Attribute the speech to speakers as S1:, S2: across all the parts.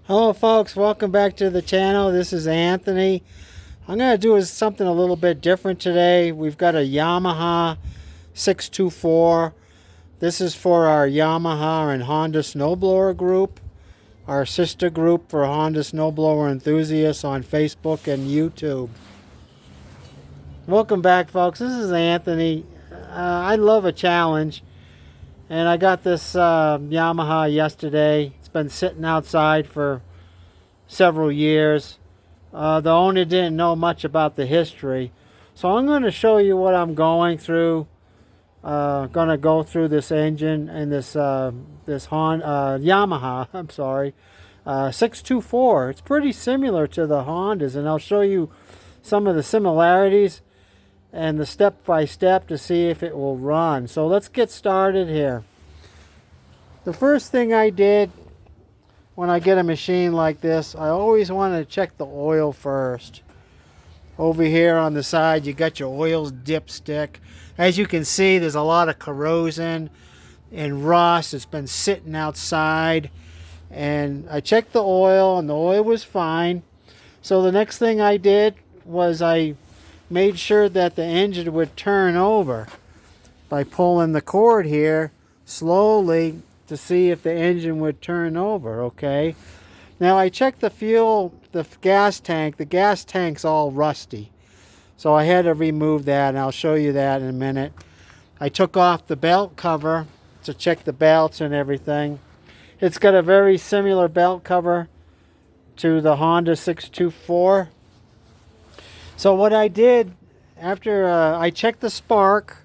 S1: Hello folks, welcome back to the channel. This is Anthony. I'm going to do something a little bit different today. We've got a Yamaha 624. This is for our Yamaha and Honda Snowblower group, our sister group for Honda Snowblower enthusiasts on Facebook and YouTube. Welcome back folks, this is Anthony. I love a challenge, and I got this Yamaha yesterday. It's been sitting outside for several years. The owner didn't know much about the history, so I'm going to show you what I'm going through. Going to go through this engine and this Yamaha. I'm sorry, 624. It's pretty similar to the Hondas, and I'll show you some of the similarities and the step by step to see if it will run. So let's get started here. The first thing I did when I get a machine like this, I always want to check the oil first. Over here on the side, you got your oil dipstick. As you can see, there's a lot of corrosion and rust. It's been sitting outside, and I checked the oil, and the oil was fine. So the next thing I did was I made sure that the engine would turn over by pulling the cord here slowly to see if the engine would turn over. Okay, now I checked the gas tank. The gas tank's all rusty, so I had to remove that, and I'll show you that in a minute. I took off the belt cover to check the belts and everything. It's got a very similar belt cover to the Honda 624. So what I did after I checked the spark,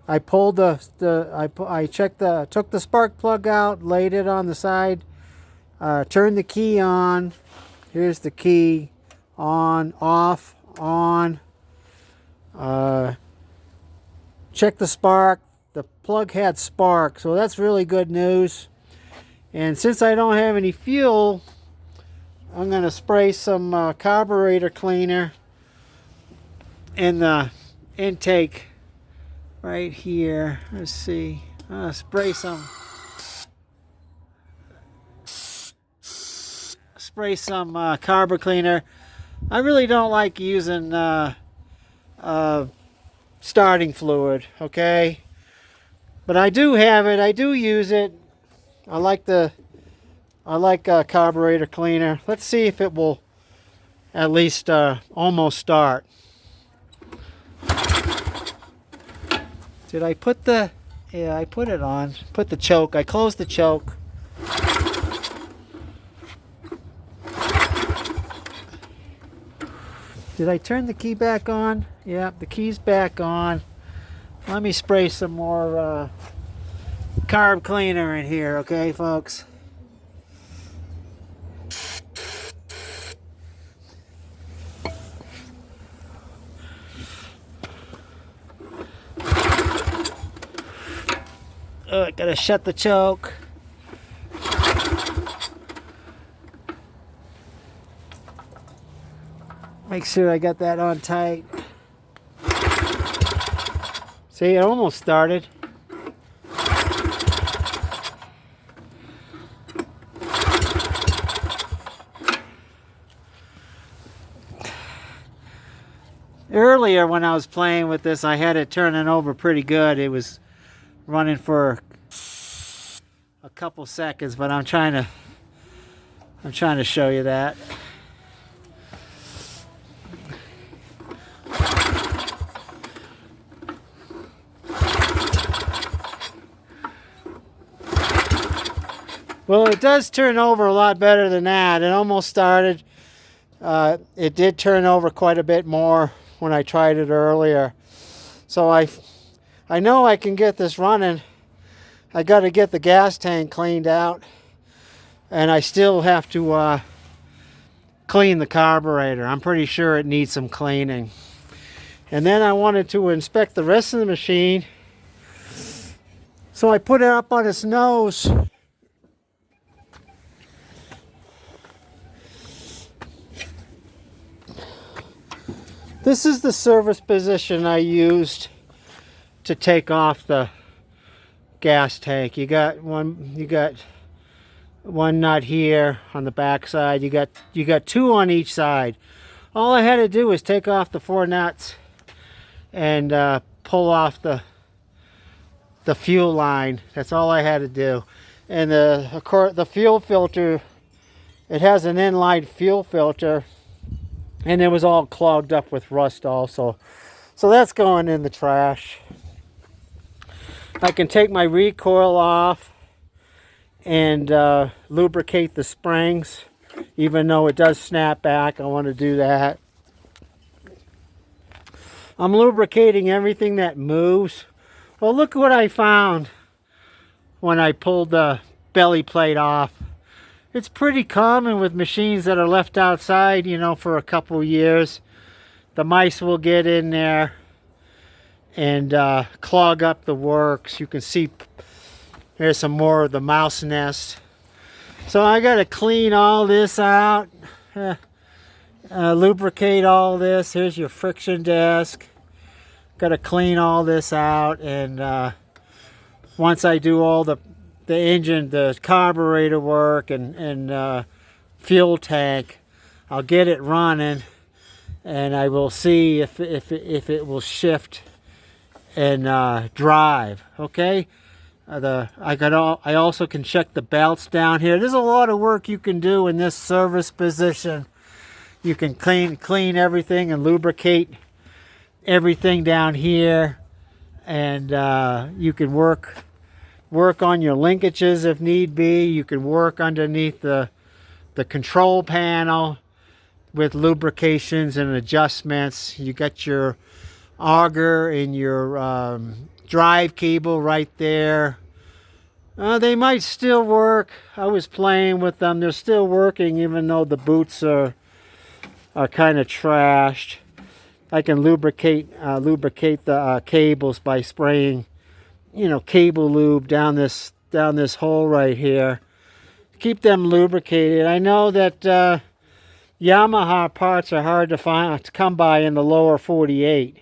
S1: I pulled took the spark plug out, laid it on the side, turned the key on. Here's the key: on, off, on. Check the spark. The plug had spark, so that's really good news. And since I don't have any fuel, I'm going to spray some carburetor cleaner in the intake right here. Let's see. Spray some carburetor cleaner. I really don't like using starting fluid, okay? But I do have it. I do use it. I like carburetor cleaner. Let's see if it will at least almost start. Did I put the... Yeah, I put it on. Put the choke. I closed the choke. Did I turn the key back on? Yeah, the key's back on. Let me spray some more carb cleaner in here, okay, folks? I gotta shut the choke. Make sure I got that on tight. See, it almost started. Earlier when I was playing with this, I had it turning over pretty good. It was running for a couple seconds, but I'm trying to show you that. Well, it does turn over a lot better than that. It almost started. It did turn over quite a bit more when I tried it earlier. So I know I can get this running. I got to get the gas tank cleaned out, and I still have to clean the carburetor. I'm pretty sure it needs some cleaning. And then I wanted to inspect the rest of the machine, so I put it up on its nose. This is the service position I used to take off the gas tank. You got one nut here on the back side. You got two on each side. All I had to do was take off the 4 nuts and pull off the fuel line. That's all I had to do. And the fuel filter, it has an inline fuel filter, and it was all clogged up with rust also. So that's going in the trash. I can take my recoil off and lubricate the springs, even though it does snap back. I want to do that. I'm lubricating everything that moves. Well, look what I found when I pulled the belly plate off. It's pretty common with machines that are left outside, you know, for a couple years. The mice will get in there and clog up the works. You can see there's some more of the mouse nest. So I got to clean all this out, lubricate all this. Here's your friction disc. Got to clean all this out, and once I do all the engine, the carburetor work, and fuel tank, I'll get it running, and I will see if it will shift and drive. Okay. I also can check the belts down here. There's a lot of work you can do in this service position. You can clean everything and lubricate everything down here, and you can work on your linkages if need be. You can work underneath the control panel with lubrications and adjustments. You got your auger and your drive cable right there. They might still work. I was playing with them. They're still working even though the boots are kind of trashed. I can lubricate the cables by spraying, you know, cable lube down this hole right here. Keep them lubricated. I know that Yamaha parts are hard to come by in the lower 48.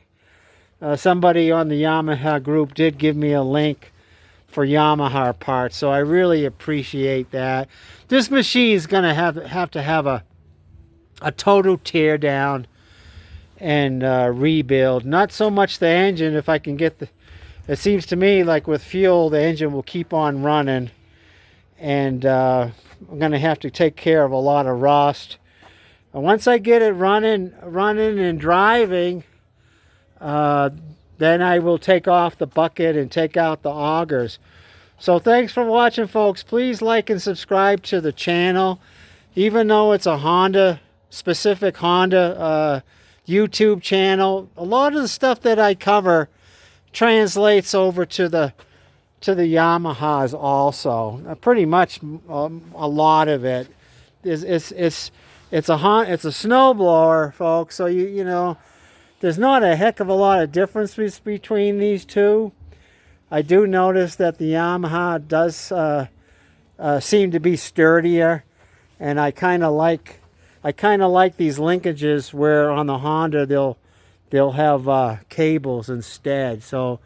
S1: Somebody on the Yamaha group did give me a link for Yamaha parts, so I really appreciate that. This machine is going to have to have a total tear down and rebuild. Not so much the engine. If I can get it seems to me like with fuel, the engine will keep on running, and I'm going to have to take care of a lot of rust. And once I get it running and driving, then I will take off the bucket and take out the augers. So thanks for watching, folks. Please like and subscribe to the channel. Even though it's a specific Honda YouTube channel, a lot of the stuff that I cover translates over to the Yamahas also. Pretty much a lot of it is it's a snowblower, folks. So you know, there's not a heck of a lot of difference between these two. I do notice that the Yamaha does seem to be sturdier, and I kind of like these linkages where on the Honda they'll have cables instead. So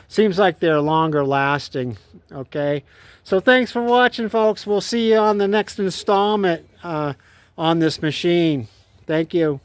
S1: seems like they're longer lasting. Okay, so thanks for watching, folks. We'll see you on the next installment on this machine. Thank you.